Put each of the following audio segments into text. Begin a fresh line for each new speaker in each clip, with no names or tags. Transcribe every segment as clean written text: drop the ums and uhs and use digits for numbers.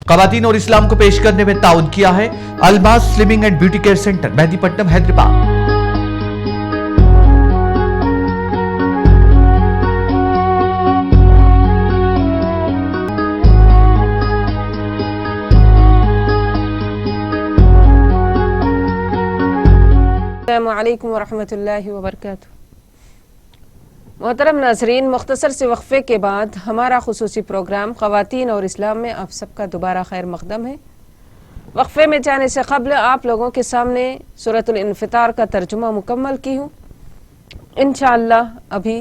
खवातीन और इस्लाम को पेश करने में ताउन किया है Almas slimming and beauty care centre, Mehdipatnam, Hyderabad.
अस्सलामुअलैकुम वरहमतुल्लाहि वबरकातुहू। मोहतरम नाज़रीन, मुख्तसर से वक्फे के बाद हमारा खुसूसी प्रोग्राम ख़वातीन और इस्लाम में आप सबका दोबारा खैर मक़दम है। वक्फे में जाने से क़ब्ल आप लोगों के सामने सूरतुल इन्फ़ितार का तर्जुमा मुकम्मल की हूँ। इंशाअल्लाह अभी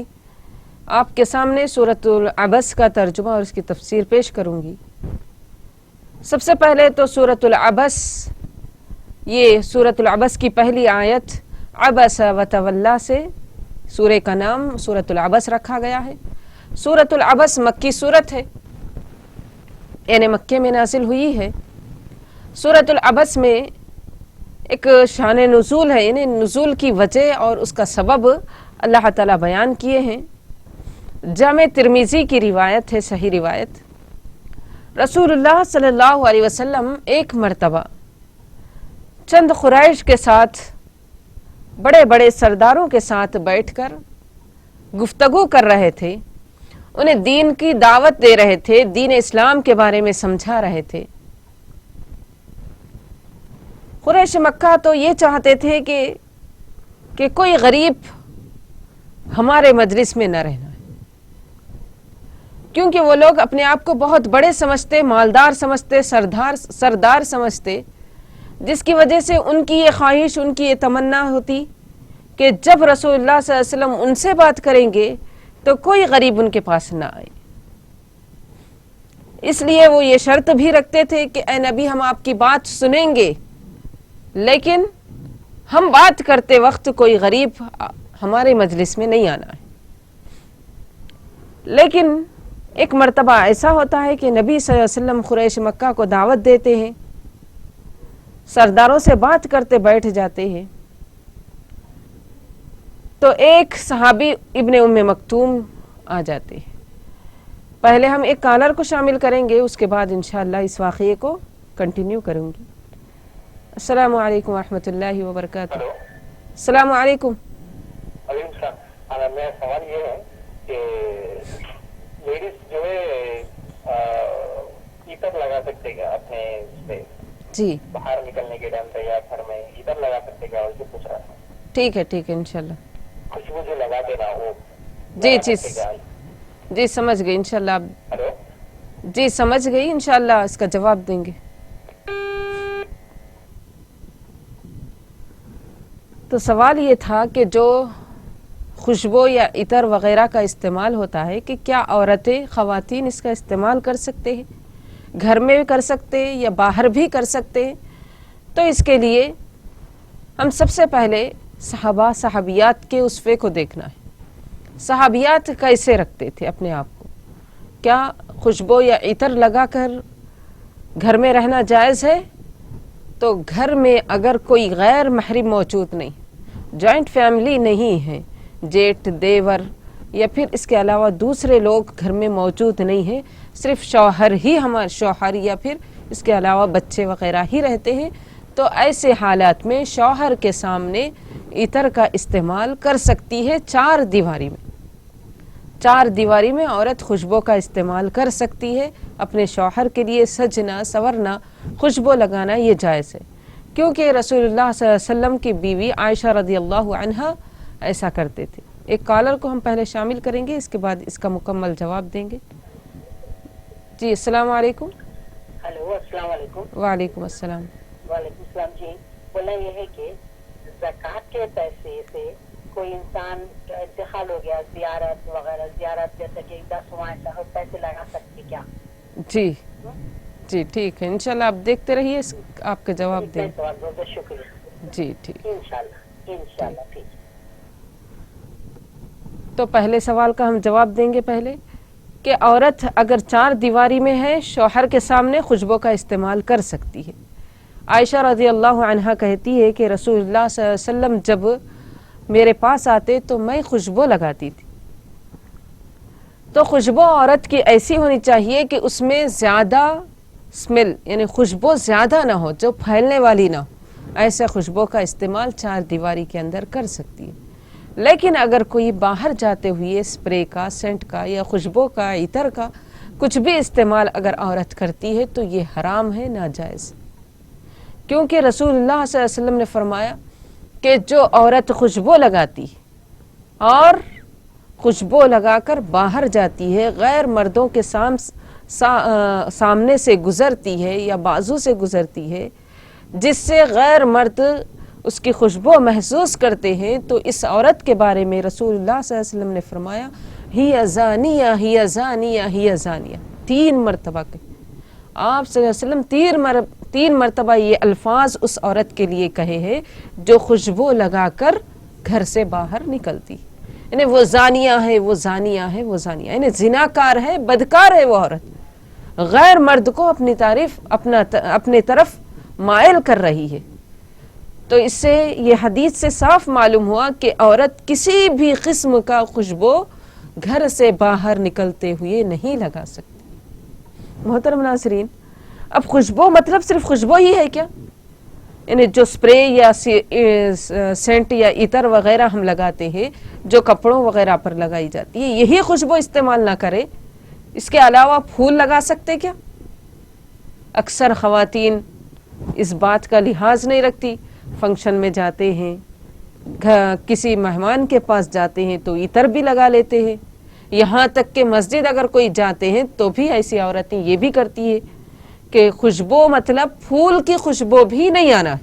आपके सामने सूरतुल अबस का तर्जुमा और इसकी तफसीर पेश करूँगी। सबसे पहले तो सूरतुल अबस, ये सूरतुल अबस की पहली आयत अबस व तवल्ला से सूरे का नाम सूरतुल अबस रखा गया है। सूरतुल अबस मक्की सूरत है, यानी मक्के में नाजिल हुई है। सूरतुल अबस में एक शान नुज़ूल है, यानी नुज़ूल की वजह और उसका सबब अल्लाह ताला बयान किए हैं। जामे तिरमिज़ी की रिवायत है, सही रिवायत। रसूलुल्लाह सल्लल्लाहु अलैहि वसल्लम एक मरतबा चंद खुरैश के साथ, बड़े बड़े सरदारों के साथ बैठकर गुफ्तगू कर रहे थे, उन्हें दीन की दावत दे रहे थे, दीन इस्लाम के बारे में समझा रहे थे। कुरैश मक्का तो ये चाहते थे कि कोई गरीब हमारे मजलिस में न रहना है, क्योंकि वो लोग अपने आप को बहुत बड़े समझते, मालदार समझते, सरदार समझते, जिसकी वजह से उनकी ये ख्वाहिश, उनकी ये तमन्ना होती कि जब रसूलुल्लाह सल्लल्लाहु अलैहि वसल्लम उनसे बात करेंगे तो कोई गरीब उनके पास ना आए। इसलिए वो ये शर्त भी रखते थे कि ऐ नबी, हम आपकी बात सुनेंगे, लेकिन हम बात करते वक्त कोई गरीब हमारे मजलिस में नहीं आना है। लेकिन एक मर्तबा ऐसा होता है कि नबी सल्लल्लाहु अलैहि वसल्लम कुरैश मक्का को दावत देते हैं, सरदारों से बात करते बैठ जाते हैं, तो एक सहाबी इब्ने उम्मे मक्तूम आ जाते हैं। पहले हम एक कॉलर को शामिल करेंगे, उसके बाद इंशाअल्लाह इस वाक़ये को कंटिन्यू करूंगी। अस्सलामु अलैकुम वरहमतुल्लाहि वबरकातुहू। अस्सलामु अलैकुम।
मेरा सवाल ये है कि लेडीज जो है इतर लगा सकते क्या अपने पे? जी, बाहर निकलने के टाइम पे या घर में इधर लगा सकते क्या? और जो पूछ रहा था।
ठीक है इंशाल्लाह।
खुशबू जो लगा देना वो
जी समझ गई इंशाल्लाह।
हेलो
जी समझ गई, इंशाल्लाह इसका जवाब देंगे। तो सवाल ये था कि जो खुशबू या इतर वगैरह का इस्तेमाल होता है कि क्या औरतें, ख़वातीन इसका इस्तेमाल कर सकते हैं, घर में भी कर सकते हैं या बाहर भी कर सकते हैं। तो इसके लिए हम सबसे पहले सहाबा सहाबियात के उसफ़े को देखना है। सहाबियात कैसे रखते थे अपने आप को? क्या खुशबू या इतर लगाकर घर में रहना जायज़ है? तो घर में अगर कोई गैर महरम मौजूद नहीं, जॉइंट फैमिली नहीं है, जेठ, देवर या फिर इसके अलावा दूसरे लोग घर में मौजूद नहीं है, सिर्फ शौहर ही, हमारे शौहर या फिर इसके अलावा बच्चे वगैरह ही रहते हैं, तो ऐसे हालात में शौहर के सामने इतर का इस्तेमाल कर सकती है। चार दीवारी में औरत खुशबू का इस्तेमाल कर सकती है। अपने शौहर के लिए सजना, संवरना, खुशबू लगाना ये जायज़ है, क्योंकि रसूलुल्लाह सल्लल्लाहु अलैहि वसल्लम की बीवी आयशा रज़ियल्लाहु अन्हा ऐसा करते थे। एक कॉलर को हम पहले शामिल करेंगे, इसके बाद इसका मुकम्मल जवाब देंगे। जी अस्सलाम वालेकुम।
हेलो अस्सलाम वालेकुम।
वालेकुम अस्सलाम।
वालेकुम सलाम। जी बोलना ये है कि ज़कात के पैसे से कोई इंसान इंतकाल हो गया, ज़ियारत वगैरह, ज़ियारत जैसे कि 10 पैसे लगा सकते क्या?
जी ठीक है, इंशाल्लाह आप देखते रहिए, आपका जवाब दें।
शुक्रिया
जी ठीक,
इंशाल्लाह ठीक।
तो पहले सवाल का हम जवाब देंगे पहले कि औरत अगर चार दीवारी में है, शौहर के सामने खुशबू का इस्तेमाल कर सकती है। आयशा रज़ियल्लाहु अन्हा कहती है कि रसूलुल्लाह सल्लल्लाहु अलैहि वसल्लम जब मेरे पास आते तो मैं खुशबू लगाती थी। तो खुशबू औरत की ऐसी होनी चाहिए कि उसमें ज़्यादा स्मेल यानी खुशबू ज़्यादा ना हो, जो फैलने वाली ना हो, ऐसा खुशबू का इस्तेमाल चार दीवारी के अंदर कर सकती है। लेकिन अगर कोई बाहर जाते हुए स्प्रे का, सेंट का या खुशबू का, इतर का कुछ भी इस्तेमाल अगर औरत करती है तो ये हराम है, नाजायज़। क्योंकि रसूलुल्लाह सल्लल्लाहु अलैहि वसल्लम ने फरमाया कि जो औरत खुशबू लगाती और खुशबू लगाकर बाहर जाती है, गैर मर्दों के सामने से गुज़रती है या बाजू से गुज़रती है, जिससे गैर मर्द उसकी खुशबू महसूस करते हैं, तो इस औरत के बारे में रसूलुल्लाह सल्लल्लाहु अलैहि वसल्लम ने फरमाया हिया ज़ानिया, हिया ज़ानिया, हिया ज़ानिया, 3 मरतबा के आप सल्लल्लाहु अलैहि वसल्लम 3 मरतबा ये अल्फाज उस औरत के लिए कहे हैं जो खुशबू लगाकर घर से बाहर निकलती, यानी वो ज़ानिया है, वो ज़ानिया है, वो ज़ानिया, यानी जिनाकार है, बदकार है वो औरत, गैर मर्द को अपनी तारीफ अपने तरफ मायल कर रही है। तो इससे ये हदीस से साफ मालूम हुआ कि औरत किसी भी किस्म का खुशबू घर से बाहर निकलते हुए नहीं लगा सकती। मोहतरम नाज़रीन, अब खुशबू मतलब सिर्फ खुशबू ही है क्या? यानी जो स्प्रे या सेंट या इतर वगैरह हम लगाते हैं, जो कपड़ों वगैरह पर लगाई जाती है, यही खुशबू इस्तेमाल ना करें, इसके अलावा फूल लगा सकते क्या? अक्सर ख़वातीन इस बात का लिहाज नहीं रखती, फंक्शन में जाते हैं, किसी मेहमान के पास जाते हैं तो इतर भी लगा लेते हैं, यहाँ तक कि मस्जिद अगर कोई जाते हैं तो भी ऐसी औरतें ये भी करती है कि खुशबू मतलब फूल की खुशबू भी नहीं आना,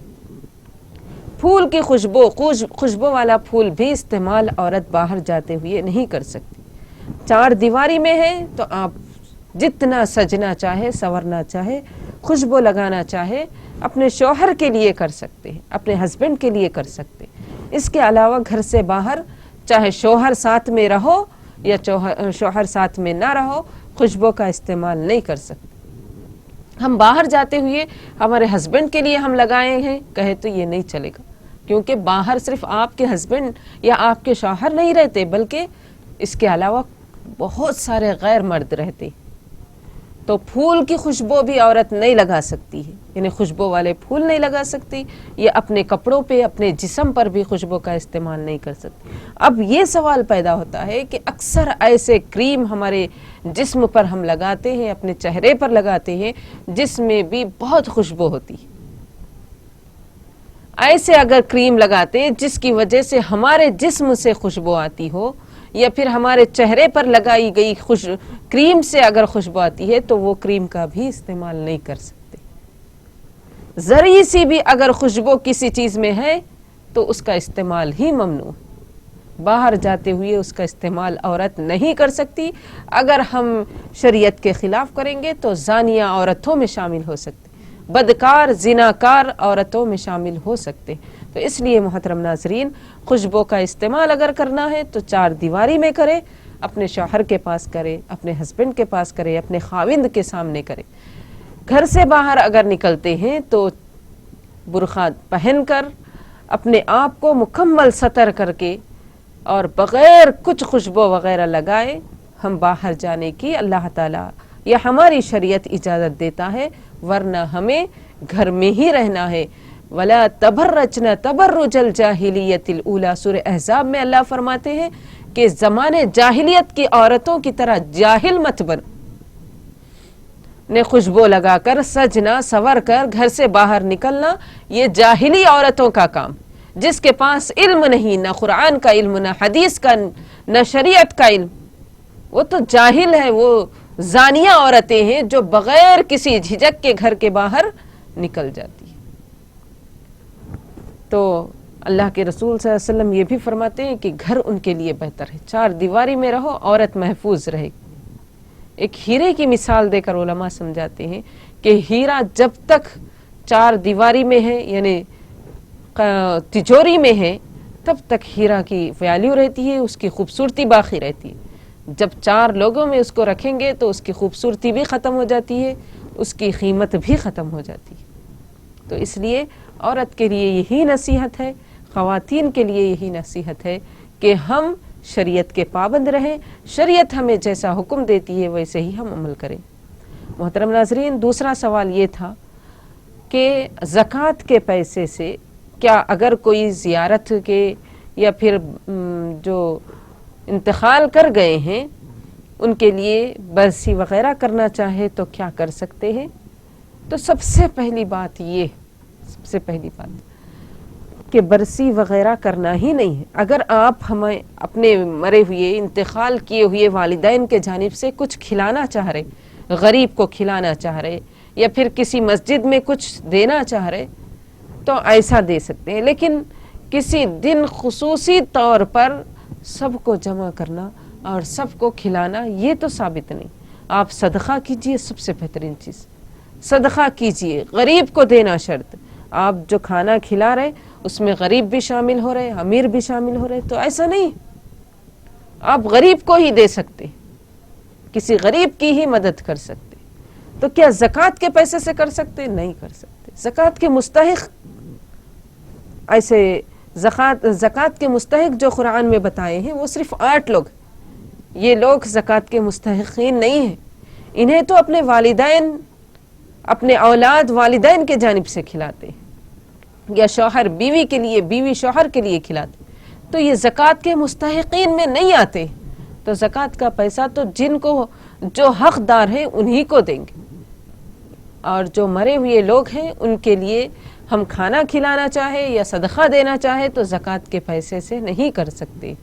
फूल की खुशबू वाला फूल भी इस्तेमाल औरत बाहर जाते हुए नहीं कर सकती। 4 दीवारी में है तो आप जितना सजना चाहे, संवरना चाहे, खुशबू लगाना चाहे, अपने शौहर के लिए कर सकते हैं, अपने हस्बैंड के लिए कर सकते हैं। इसके अलावा घर से बाहर चाहे शौहर साथ में रहो या शौहर साथ में ना रहो, खुशबू का इस्तेमाल नहीं कर सकते। हम बाहर जाते हुए हमारे हस्बैंड के लिए हम लगाए हैं कहे तो ये नहीं चलेगा, क्योंकि बाहर सिर्फ आपके हस्बैंड या आपके शौहर नहीं रहते, बल्कि इसके अलावा बहुत सारे गैर मर्द रहते। तो फूल की खुशबू भी औरत नहीं लगा सकती है, यानी खुशबू वाले फूल नहीं लगा सकती, ये अपने कपड़ों पे, अपने जिस्म पर भी खुशबू का इस्तेमाल नहीं कर सकती। अब ये सवाल पैदा होता है कि अक्सर ऐसे क्रीम हमारे जिस्म पर हम लगाते हैं, अपने चेहरे पर लगाते हैं, जिसमें भी बहुत खुशबू होती है। ऐसे अगर क्रीम लगाते हैं जिसकी वजह से हमारे जिस्म से खुशबू आती हो, या फिर हमारे चेहरे पर लगाई गई क्रीम से अगर खुशबू आती है, तो वो क्रीम का भी इस्तेमाल नहीं कर सकते। जरी सी भी अगर खुशबू किसी चीज़ में है तो उसका इस्तेमाल ही ममनू है। बाहर जाते हुए उसका इस्तेमाल औरत नहीं कर सकती। अगर हम शरीयत के ख़िलाफ़ करेंगे तो ज़ानिया औरतों में शामिल हो सकते, बदकार, जिनाकार औरतों में शामिल हो सकते। तो इसलिए मोहतरम नाजरीन, खुशबू का इस्तेमाल अगर करना है तो 4 दीवारी में करे, अपने शौहर के पास करे, अपने हस्बैंड के पास करे, अपने खाविंद के सामने करे। घर से बाहर अगर निकलते हैं तो बुरखा पहनकर अपने आप को मुकम्मल सतर करके और बग़ैर कुछ खुशबू वग़ैरह लगाए हम बाहर जाने की अल्लाह ताला या हमारी शरीयत इजाज़त देता है, वरना हमें घर में ही रहना है। वला तबर्रजना तबर्रुजल जाहिलियतिल ऊला, सूरह अहज़ाब में अल्लाह फरमाते हैं कि ज़माने जाहिलियत की औरतों की तरह जाहिल मत बनो, ने खुशबू लगाकर सजना सवर कर घर से बाहर निकलना ये जाहिली औरतों का काम, जिसके पास इल्म नहीं, ना कुरान का इल्म, ना हदीस का, ना शरीयत का इल्म, वो तो जाहिल है, वो जानिया औरतें हैं जो बगैर किसी झिझक के घर के बाहर निकल जाती है। तो अल्लाह के रसूल सल्लल्लाहु अलैहि वसल्लम ये भी फरमाते हैं कि घर उनके लिए बेहतर है, 4 दीवारी में रहो, औरत महफूज रहे। एक हीरे की मिसाल देकर उलमा समझाते हैं कि हीरा जब तक 4 दीवारी में है, यानी तिजोरी में है, तब तक हीरा की वैल्यू रहती है, उसकी खूबसूरती बाकी रहती है। जब 4 लोगों में उसको रखेंगे तो उसकी खूबसूरती भी ख़त्म हो जाती है, उसकी कीमत भी ख़त्म हो जाती है। तो इसलिए औरत के लिए यही नसीहत है, ख़वातीन के लिए यही नसीहत है कि हम शरीयत के पाबंद रहें, शरीयत हमें जैसा हुक्म देती है वैसे ही हम अमल करें। मोहतरम नाजरीन, दूसरा सवाल ये था कि ज़कात के पैसे से क्या अगर कोई ज़ियारत के या फिर जो इंतकाल कर गए हैं उनके लिए बरसी वग़ैरह करना चाहे तो क्या कर सकते हैं? तो सबसे पहली बात कि बरसी वग़ैरह करना ही नहीं है। अगर आप हमें अपने मरे हुए इंतकाल किए हुए वालिदैन के जानिब से कुछ खिलाना चाह रहे, गरीब को खिलाना चाह रहे या फिर किसी मस्जिद में कुछ देना चाह रहे तो ऐसा दे सकते हैं, लेकिन किसी दिन खुसूसी तौर पर सबको जमा करना और सबको खिलाना ये तो साबित नहीं। आप सदका कीजिए, सबसे बेहतरीन चीज़ सदका कीजिए, गरीब को देना शर्त। आप जो खाना खिला रहे उसमें गरीब भी शामिल हो रहे, अमीर भी शामिल हो रहे, तो ऐसा नहीं, आप गरीब को ही दे सकते, किसी गरीब की ही मदद कर सकते। तो क्या ज़कात के पैसे से कर सकते? नहीं कर सकते। ज़कात के मुस्तहिक ऐसे ज़कात के मुस्तहिक जो कुरान में बताए हैं वो सिर्फ 8 लोग। ये लोग ज़कात के मुस्तहिकीन नहीं हैं। इन्हें तो अपने वालिदैन, अपने औलाद वालिदैन के जानिब से खिलाते हैं, या शौहर बीवी के लिए, बीवी शौहर के लिए खिलाते, तो ये ज़कात के मुस्तहिकीन में नहीं आते। तो ज़कात का पैसा तो जिनको जो हकदार हैं उन्हीं को देंगे, और जो मरे हुए लोग हैं उनके लिए हम खाना खिलाना चाहे या सदका देना चाहे तो ज़कात के पैसे से नहीं कर सकते,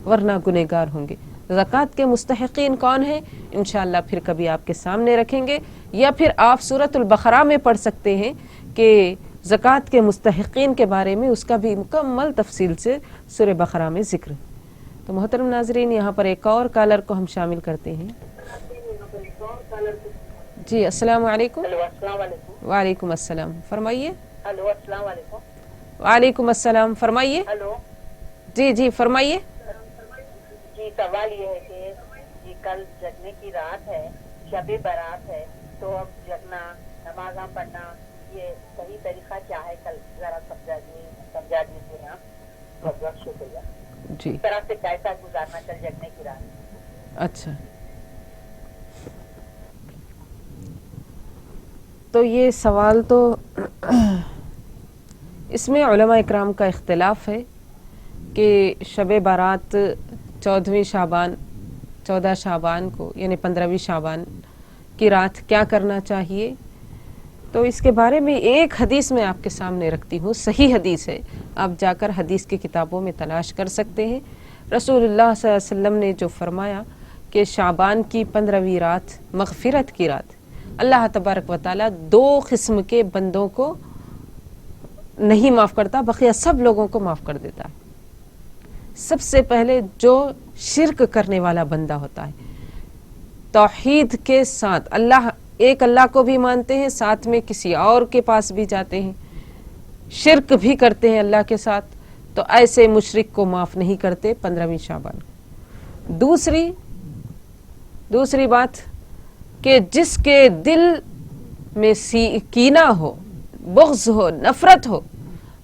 वरना गुनहगार होंगे। ज़कात के मुस्तहिकीन कौन है इंशाअल्लाह फिर कभी आपके सामने रखेंगे, या फिर आप सूरतुल बकरा में पढ़ सकते हैं कि ज़कात के मुस्तहिकीन के बारे में उसका भी मुकम्मल तफसील से सूरह बकरा में ज़िक्र। तो मोहतरम नाजरीन, यहाँ पर एक और कॉलर को हम शामिल करते हैं। जी अस्सलाम वालेकुम। वालेकुम अस्सलाम, फरमाइए।
हेलो, अस्सलाम वालेकुम।
वालेकुम अस्सलाम, फरमाइए।
हेलो
जी जी फरमाइए।
जी, सवाल ये है कि जी कल जगने की रात है, शबे बारात है, तो अब जगना, नमाज पढ़ना, ये सही तरीका क्या है? कल जरा समझा दीजिए आप। बहुत बहुत शुक्रिया।
जी,
इस तरह से कैसा गुजारना कल जगने की रात?
अच्छा, तो ये सवाल तो इसमें उलमा इकराम का इख्तिलाफ है कि शब बारात 14 शाबान को यानी 15वीं शाबान की रात क्या करना चाहिए। तो इसके बारे में एक हदीस मैं आपके सामने रखती हूँ, सही हदीस है, आप जाकर हदीस की किताबों में तलाश कर सकते हैं। रसूलुल्लाह सल्लल्लाहु अलैहि वसल्लम ने जो फरमाया कि शाबान की 15वीं रात मग़फ़िरत की रात, अल्लाह तबारक व तआला 2 किस्म के बंदों को नहीं माफ़ करता, बक़िया सब लोगों को माफ़ कर देता है। सबसे पहले जो शिर्क करने वाला बंदा होता है, तौहीद के साथ एक अल्लाह को भी मानते हैं, साथ में किसी और के पास भी जाते हैं, शिर्क भी करते हैं अल्लाह के साथ, तो ऐसे मुशरिक को माफ़ नहीं करते 15वीं शाबान। दूसरी बात कि जिसके दिल में कीना हो, बुग़्ज़ हो, नफ़रत हो,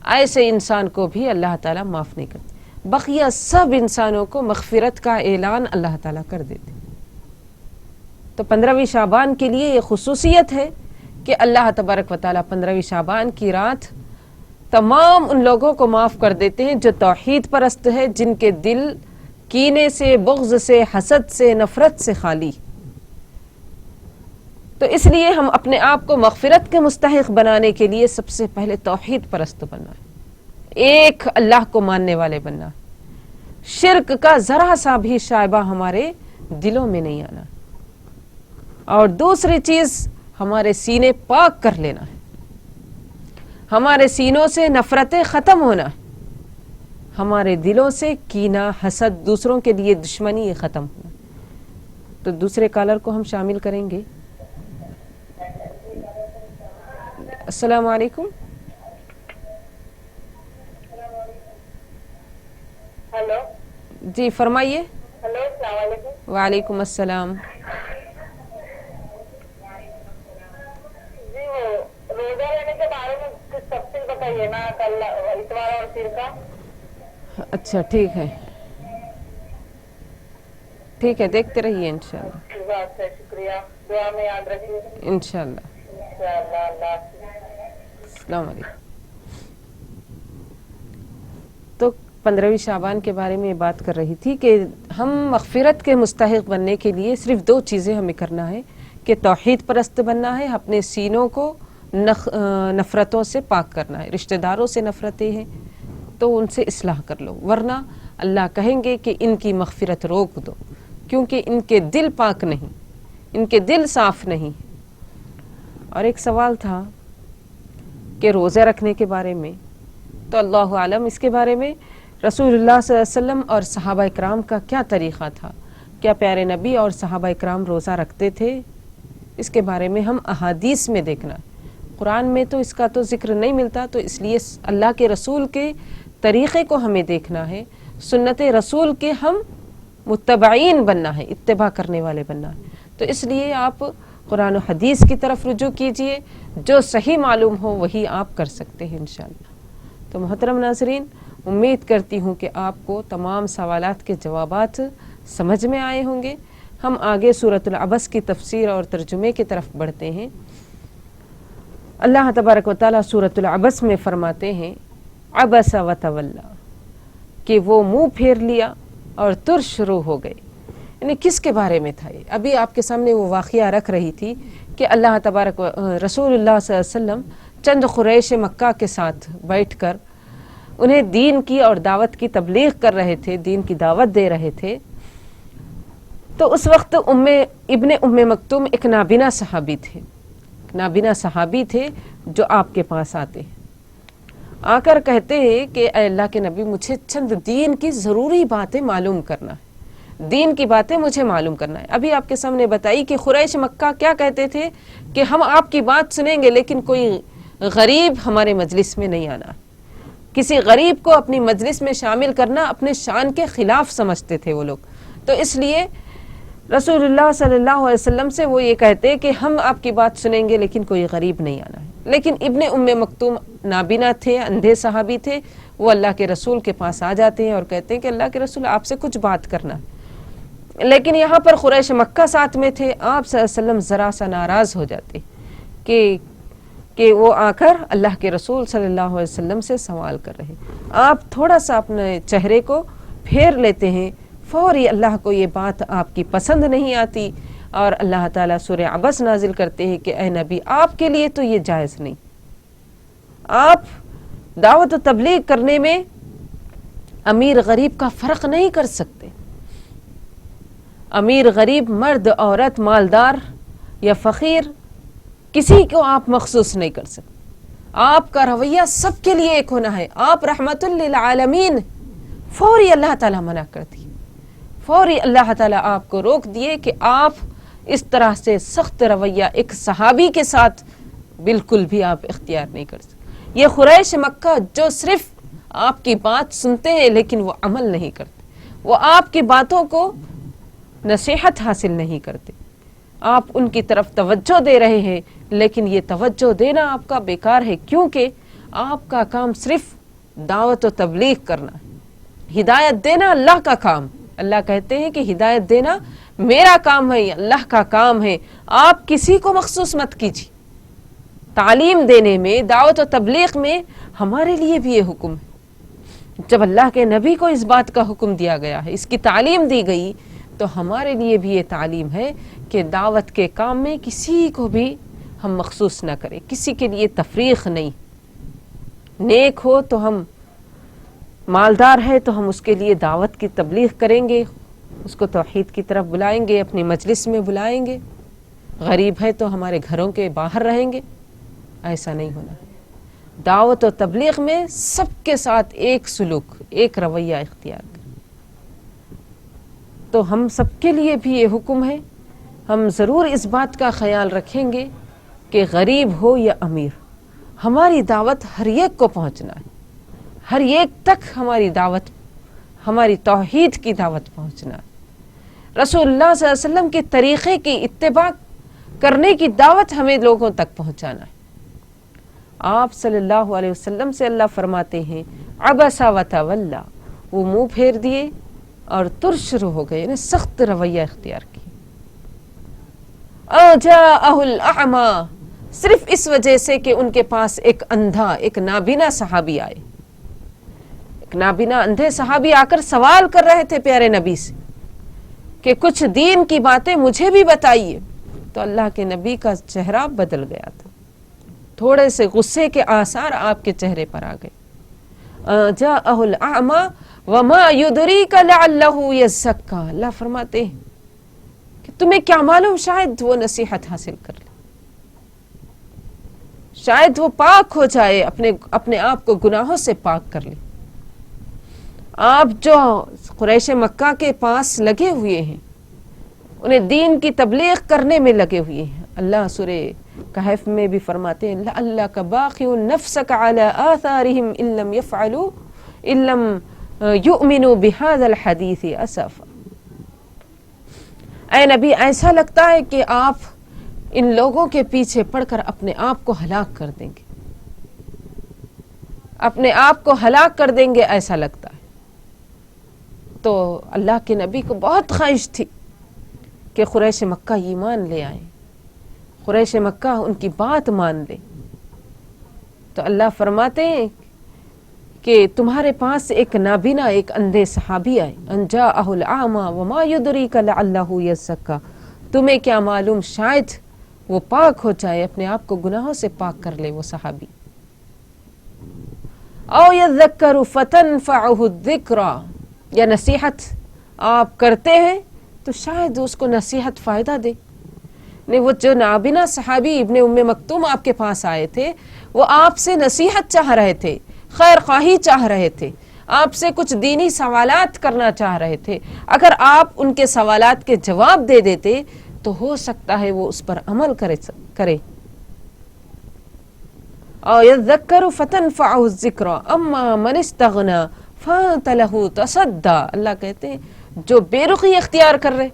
ऐसे इंसान को भी अल्लाह ताला माफ़ नहीं करते। बक़िया सब इंसानों को मग़फ़िरत का ऐलान अल्लाह ताला कर देते। तो 15वीं शाबान के लिए ये खुसूसियत है कि अल्लाह तबारक व तआला 15वीं शाबान की रात तमाम उन लोगों को माफ़ कर देते हैं जो तौहीद परस्त है, जिनके दिल कीने से, बुग़्ज़ से, हसद से, नफ़रत से खाली। तो इसलिए हम अपने आप को मग़फ़िरत के मुस्तहिक़ बनाने के लिए सबसे पहले तौहीद परस्त बनना है, एक अल्लाह को मानने वाले बनना, शिर्क का ज़रा सा भी शायबा हमारे दिलों में नहीं आना, और दूसरी चीज़ हमारे सीने पाक कर लेना है, हमारे सीनों से नफ़रतें ख़त्म होना, हमारे दिलों से कीना, हसद, दूसरों के लिए दुश्मनी ये ख़त्म होना। तो दूसरे कॉलर को हम शामिल करेंगे। अस्सलाम वालेकुम।
हेलो
जी फरमाइए।
हेलो, अस्सलाम वालेकुम।
वालेकुम अस्सलाम।
जी, वो रोजा लेने के बारे में कुछ तफसील बताइए ना, कल इतवार और फिर का।
अच्छा ठीक है, ठीक है, देखते रहिए इंशाल्लाह।
शुक्रिया।
दुआ में याद रखिए
इंशाल्लाह।
इंशाअल्लाह। अल्लाह हाफिज़।
अस्सलाम वालेकुम। तो 15वीं शाबान के बारे में बात कर रही थी कि हम मग़फ़िरत के मुस्तहिक़ बनने के लिए सिर्फ़ 2 चीज़ें हमें करना है कि तौहीद परस्त बनना है, अपने सीनों को नफ़रतों से पाक करना है। रिश्तेदारों से नफ़रतें हैं तो उनसे इस्लाह कर लो, वरना अल्लाह कहेंगे कि इनकी मग़फ़िरत रोक दो, क्योंकि इनके दिल पाक नहीं, इनके दिल साफ़ नहीं। और एक सवाल था कि रोज़ा रखने के बारे में, तो अल्लाह आलम इसके बारे में रसूलुल्लाह सल्लल्लाहु अलैहि वसल्लम और सहाबा इकराम का क्या तरीक़ा था, क्या प्यारे नबी और सहाबा इकराम रोज़ा रखते थे, इसके बारे में हम अहादीस में देखना। कुरान में तो इसका तो ज़िक्र नहीं मिलता, तो इसलिए अल्लाह के रसूल के तरीक़े को हमें देखना है, सुन्नत रसूल के हम मुत्तबाइन बनना है, इत्तिबा करने वाले बनना है। तो इसलिए आप कुरान और हदीस की तरफ रुजू कीजिए, जो सही मालूम हो वही आप कर सकते हैं इंशाअल्लाह। तो मोहतरम नाज़रीन, उम्मीद करती हूँ कि आपको तमाम सवालात के जवाबात समझ में आए होंगे। हम आगे सूरतुल अबस की तफसीर और तर्जुमे की तरफ बढ़ते हैं। अल्लाह तबारक व तआला सूरतुल अबस में फरमाते हैं अबस व तवल्ला, कि वो मुँह फेर लिया और तुर शुरू हो गए। यानी किसके बारे में था ये? अभी आपके सामने वो वाक़िया रख रही थी कि अल्लाह तबारक रसूलुल्लाह सल्लल्लाहु अलैहि वसल्लम चंद क़ुरैश मक्का के साथ बैठकर उन्हें दीन की और दावत की तबलीग कर रहे थे, दीन की दावत दे रहे थे। तो उस वक्त इब्ने उम्मे मक्तूम एक नाबिना सहाबी थे, नाबिना सहाबी थे जो आपके पास आते, आकर कहते हैं कि अल्लाह के नबी, मुझे चंद दीन की ज़रूरी बातें मालूम करना है, दीन की बातें मुझे मालूम करना है। अभी आपके सामने बताई कि कुरैश मक्का क्या कहते थे कि हम आपकी बात सुनेंगे, लेकिन कोई गरीब हमारे मजलिस में नहीं आना। किसी गरीब को अपनी मजलिस में शामिल करना अपने शान के ख़िलाफ़ समझते थे वो लोग। तो इसलिए रसूलुल्लाह सल्लल्लाहु अलैहि वसल्लम से वो ये कहते कि हम आपकी बात सुनेंगे, लेकिन कोई गरीब नहीं आना है। लेकिन इब्ने उम्मे मक्तूम नाबिना थे, अंधे सहाबी थे, वो अल्लाह के रसूल के पास आ जाते हैं और कहते हैं कि अल्लाह के रसूल, आपसे कुछ बात करना है। लेकिन यहाँ पर कुरैश मक्का साथ में थे। आप सल्लल्लाहु अलैहि वसल्लम ज़रा सा नाराज़ हो जाते कि वो आकर अल्लाह के रसूल सल्लल्लाहु अलैहि वसल्लम से सवाल कर रहे। आप थोड़ा सा अपने चेहरे को फेर लेते हैं, फौरी अल्लाह को ये बात आपकी पसंद नहीं आती और अल्लाह ताला सूरह अबस नाजिल करते हैं कि ए नबी, आपके लिए तो ये जायज़ नहीं, आप दावत व तबलीग करने में अमीर गरीब का फ़र्क नहीं कर सकते। अमीर गरीब, मर्द औरत, मालदार या फ़कीर, किसी को आप मखसूस नहीं कर सकते। आपका रवैया सबके लिए एक होना है। आप रहमतुल लिल आलमीन। फौरी अल्लाह ताला मना कर दिए, फौरी अल्लाह ताला आपको रोक दिए कि आप इस तरह से सख्त रवैया एक सहाबी के साथ बिल्कुल भी आप इख्तियार नहीं कर सकते। ये कुरैश मक्का जो सिर्फ आपकी बात सुनते हैं लेकिन वो अमल नहीं करते, वो आपकी बातों को नसीहत हासिल नहीं करते। आप उनकी तरफ तवज्जो दे रहे हैं, लेकिन ये तवज्जो देना आपका बेकार है, क्योंकि आपका काम सिर्फ दावत व तबलीग करना है। हिदायत देना अल्लाह का काम। अल्लाह कहते हैं कि हिदायत देना मेरा काम है, अल्लाह का काम है, आप किसी को मखसूस मत कीजिए। तालीम देने में, दावत व तबलीग में हमारे लिए भी ये हुक्म है। जब अल्लाह के नबी को इस बात का हुक्म दिया गया है, इसकी तालीम दी गई, तो हमारे लिए भी ये तालीम है कि दावत के काम में किसी को भी हम मखसूस ना करें, किसी के लिए तफरीक नहीं। नेक हो तो हम, मालदार है तो हम उसके लिए दावत की तबलीग करेंगे, उसको तौहीद की तरफ बुलाएंगे, अपनी मजलिस में बुलाएंगे। गरीब है तो हमारे घरों के बाहर रहेंगे। ऐसा नहीं होना। दावत और तबलीग में सबके साथ एक सुलूक, एक रवैया इख्तियार करें। तो हम सबके लिए भी ये हुक्म है। हम ज़रूर इस बात का ख्याल रखेंगे कि गरीब हो या अमीर, हमारी दावत हर एक को पहुंचना है, हर एक तक हमारी दावत, हमारी तौहीद की दावत पहुंचना है। रसूलुल्लाह सल्लल्लाहु अलैहि वसल्लम के तरीक़े की इत्तिबा करने की दावत हमें लोगों तक पहुंचाना है। आप सल्लल्लाहु अलैहि वसल्लम से अल्लाह फरमाते हैं अबसा व तवल्ला, वो मुंह फेर दिए और तुर शुरू हो गए, सख्त रवैया इख्तियार की। جاءہ الاعمی، صرف اس وجہ سے کہ ان کے پاس ایک اندھا، ایک نابینا صحابی آئے. ایک نابینا اندھے صحابی آ کر سوال کر رہے تھے پیارے نبی سے کہ کچھ دین کی باتیں مجھے بھی بتائیے. تو اللہ کے نبی کا چہرہ بدل گیا تھا، تھوڑے سے غصے کے آثار آپ کے چہرے پر آ گئے. جاءہ الاعمی وما یدریک لعلہ یزکی، اللہ فرماتے ہیں کہ تمہیں کیا معلوم شاید وہ نصیحت حاصل کر لے، شاید وہ پاک ہو جائے، اپنے آپ کو گناہوں سے پاک کر لے. آپ جو قریش مکہ کے پاس لگے ہوئے ہیں، انہیں دین کی تبلیغ کرنے میں لگے ہوئے ہیں. اللہ سورہ کہف میں بھی فرماتے ہیں لعلک باخع نفسک علی آثارہم ان لم یفعلوا ان لم یؤمنوا بہذا الحدیث اسفا. اے نبی، ایسا لگتا ہے کہ آپ ان لوگوں کے پیچھے پڑ کر اپنے آپ کو ہلاک کر دیں گے، اپنے آپ کو ہلاک کر دیں گے، ایسا لگتا ہے. تو اللہ کے نبی کو بہت خواہش تھی کہ قریش مکہ ایمان لے آئیں، قریش مکہ ان کی بات مان لے. تو اللہ فرماتے ہیں کہ تمہارے پاس ایک نابینا، ایک اندھے صحابی آئے. ان جاءہ الاعمی وما یدریک لعلہ یزکی، تمہیں کیا معلوم شاید وہ پاک ہو جائے، اپنے آپ کو گناہوں سے پاک کر لے وہ صحابی. او یذکر فتنفعہ الذکریٰ، یا نصیحت آپ کرتے ہیں تو شاید اس کو نصیحت فائدہ دے. نہیں، وہ جو نابینا صحابی ابن ام مکتوم آپ کے پاس آئے تھے، وہ آپ سے نصیحت چاہ رہے تھے، خیر خواہی چاہ رہے تھے، آپ سے کچھ دینی سوالات کرنا چاہ رہے تھے. اگر آپ ان کے سوالات کے جواب دے دیتے تو ہو سکتا ہے وہ اس پر عمل کرے. او یذکر فتنفعہ الذکریٰ اما من استغنی فانت لہ تصدی. اللہ کہتے ہیں جو بے رخی اختیار کر رہے،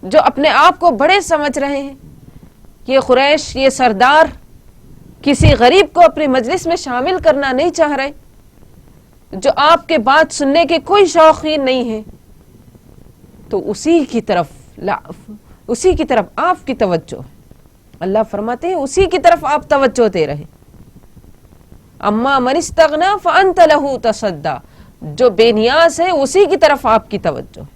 جو اپنے آپ کو بڑے سمجھ رہے ہیں، یہ قریش، یہ سردار کسی غریب کو اپنی مجلس میں شامل کرنا نہیں چاہ رہے، جو آپ کے بات سننے کے کوئی شوقین نہیں ہے، تو اسی کی طرف آپ کی توجہ ہے. اللہ فرماتے ہیں اسی کی طرف آپ توجہ دے رہے. اما من استغنی فانت لہ تصدی، جو بے نیاز ہے اسی کی طرف آپ کی توجہ ہے.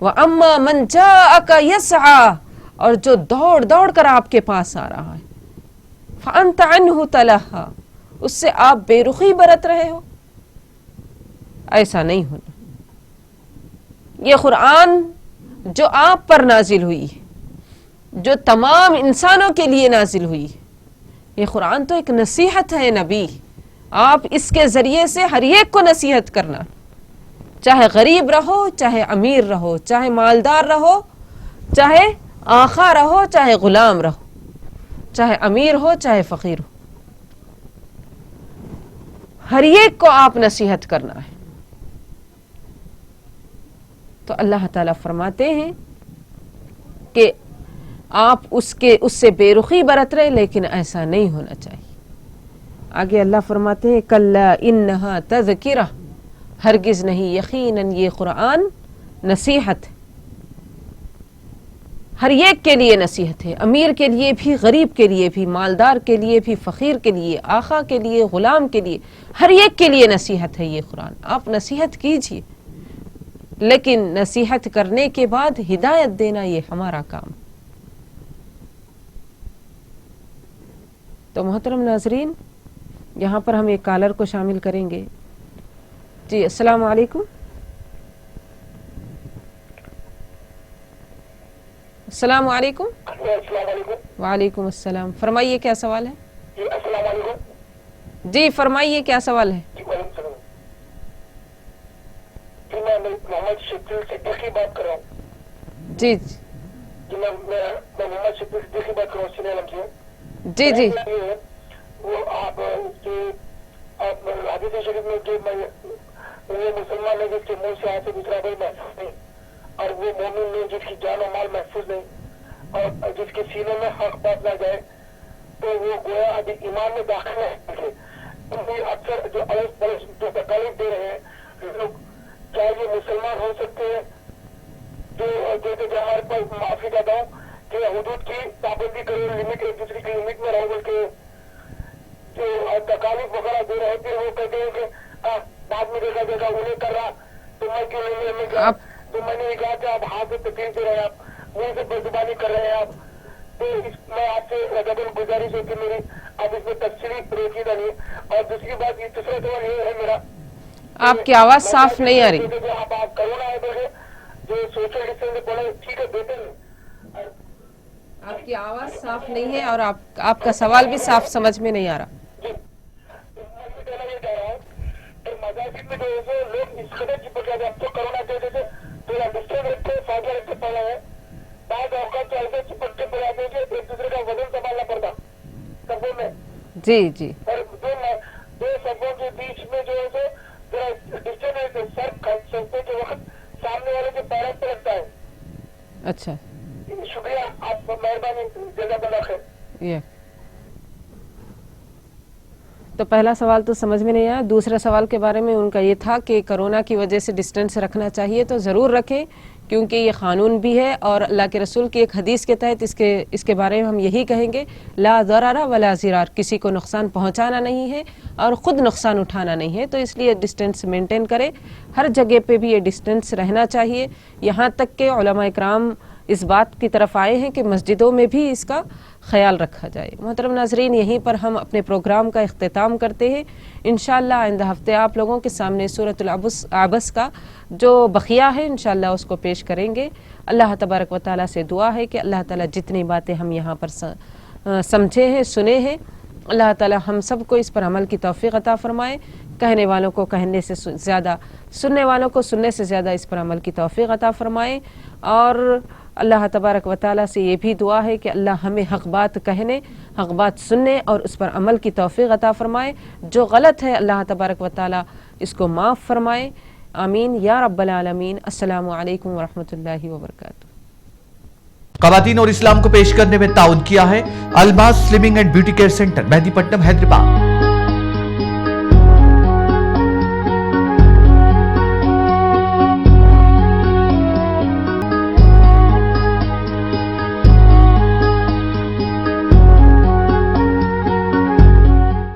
وَأَمَّا مَنْ جَاءَكَ يَسْعَى، اور جو دوڑ دوڑ کر آپ کے پاس آ رہا ہے، فَأَنْتَ عَنْهُ تَلَهَّى، اس سے آپ بے رخی برت رہے ہو. ایسا نہیں ہونا. یہ قرآن جو آپ پر نازل ہوئی ہے، جو تمام انسانوں کے لیے نازل ہوئی ہے، یہ قرآن تو ایک نصیحت ہے نبی. آپ اس کے ذریعے سے ہر ایک کو نصیحت کرنا، چاہے غریب رہو، چاہے امیر رہو، چاہے مالدار رہو، چاہے آقا رہو، چاہے غلام رہو، چاہے امیر ہو چاہے فقیر ہو، ہر ایک کو آپ نصیحت کرنا ہے. تو اللہ تعالیٰ فرماتے ہیں کہ آپ اس سے بے رخی برت رہے، لیکن ایسا نہیں ہونا چاہیے. آگے اللہ فرماتے ہیں کلا انہا تذکرہ، ہرگز نہیں، یقیناً یہ قرآن نصیحت ہے، ہر ایک کے لیے نصیحت ہے، امیر کے لیے بھی، غریب کے لیے بھی، مالدار کے لیے بھی، فقیر کے لیے، آقا کے لیے، غلام کے لیے، ہر ایک کے لیے نصیحت ہے یہ قرآن. آپ نصیحت کیجئے، لیکن نصیحت کرنے کے بعد ہدایت دینا یہ ہمارا کام. تو محترم ناظرین، یہاں پر ہم ایک کالر کو شامل کریں گے. جی السلام علیکم. السلام علیکم.
السلام علیکم.
وعلیکم السلام. فرمائیے کیا سوال ہے؟
جی السلام علیکم.
جی فرمائیے کیا سوال ہے؟
جی وعلیکم السلام. جی میں محمد شفیع صدیقی بات کر رہا ہوں.
جی
جی میں محمد شفیع صدیقی بات کر رہا ہوں سینہ علم سے.
جی جی
وہ آپ حدیث شریف میں کہ وہ مسلمان ہے جس کے منہ سے آئے دوسرا کوئی محفوظ نہیں، اور وہ مومن نہیں جس کی جان و مال محفوظ نہیں، اور جس کے سینے میں حق بات نہ جائے، تو وہ گویا ابھی ایمان میں داخل ہے. اکثر جو الگ پلس جو تکلیف دے رہے ہیں لوگ، کیا یہ مسلمان ہو سکتے ہیں جو ہمارے پاس معافی دیتا ہوں कि हुदूद की पाबंदी करो, लिमिट एक दूसरे की लिमिट में रहो बोल के जो तकालीफ वगैरह दे रहे थे, वो कहते हैं कि बाद में देखा जाएगा, उन्हें कर रहा तो मैं क्यों नहीं, हमें क्या, तो मैंने कहा कि आप हाथ से तकलीफ दे रहे हैं, आप मुंह से बेजुबानी कर रहे हैं आप, तो मैं आपसे रगबन गुजारिश है कि मेरी आप इसमें तफसीली रोकी डालिए। और दूसरी बात, ये दूसरा सवाल ये है मेरा,
आपकी आवाज साफ नहीं आ रही।
आप कोरोना है बोले जो सोशल डिस्टेंस बोले ठीक है, बेहतर है।
आपकी आवाज साफ नहीं है और आपका सवाल भी साफ समझ में नहीं आ रहा।
जी, मैं कहना ये चाह रहा हूँ कि मसाजिद में जो है लोग इस कदर चिपक जाते हैं, अब तो कोरोना की वजह से थोड़ा डिस्टेंस रखते, फासला रखते पड़ा है, बाद औकात तो ऐसे चिपकते पड़ जाते हैं कि एक दूसरे का वजन संभालना पड़ता सबों में।
जी जी।
और दो सबों के बीच में जो है थोड़ा डिस्टेंस सर चलते के वक्त सामने वाले के पैरों पर लगता है।
अच्छा,
शुक्रिया, आप मेहरबानी, जज़ाकल्लाह खैर।
ये तो पहला सवाल तो समझ में नहीं आया। दूसरा सवाल के बारे में उनका ये था कि कोरोना की वजह से डिस्टेंस रखना चाहिए, तो ज़रूर रखें क्योंकि ये क़ानून भी है और अल्लाह के रसूल की एक हदीस के तहत इसके बारे में हम यही कहेंगे, ला ज़रारा वला ज़िरार, किसी को नुकसान पहुंचाना नहीं है और ख़ुद नुकसान उठाना नहीं है, तो इसलिए डिस्टेंस मेंटेन करें। हर जगह पे भी ये डिस्टेंस रहना चाहिए। यहाँ तक के उलमा इकराम इस बात की तरफ आए हैं कि मस्जिदों में भी इसका ख्याल रखा जाए। मोहतरम नाज़रीन, यहीं पर हम अपने प्रोग्राम का इख्तिताम करते हैं। इंशाअल्लाह आइंदा हफ्ते आप लोगों के सामने सूरतुल अबस का जो बखिया है इंशाअल्लाह उसको पेश करेंगे। अल्लाह तबारक व तआला से दुआ है कि अल्लाह ताला जितनी बातें हम यहाँ पर समझे हैं, सुने हैं, अल्लाह ताला हम सब को इस पर अमल की तौफीक अता फरमाए। कहने वालों को कहने से ज़्यादा, सुनने वालों को सुनने से ज़्यादा इस पर अमल की तौफीक अता फरमाए। और अल्लाह तबारक व तआला से ये भी दुआ है कि अल्लाह हमें हक़ बात कहने, हक़ बात सुनने और उस पर अमल की तौफीक अता फरमाए। जो गलत है अल्लाह तबारक व तआला इसको माफ़ फरमाए। आमीन या रब्बल आलमीन। अस्सलामु अलैकुम व रहमतुल्लाहि व बरकातुहू।
खवातीन और इस्लाम को पेश करने में ताउन किया है Almas slimming and beauty care centre, Mehdipatnam, Hyderabad.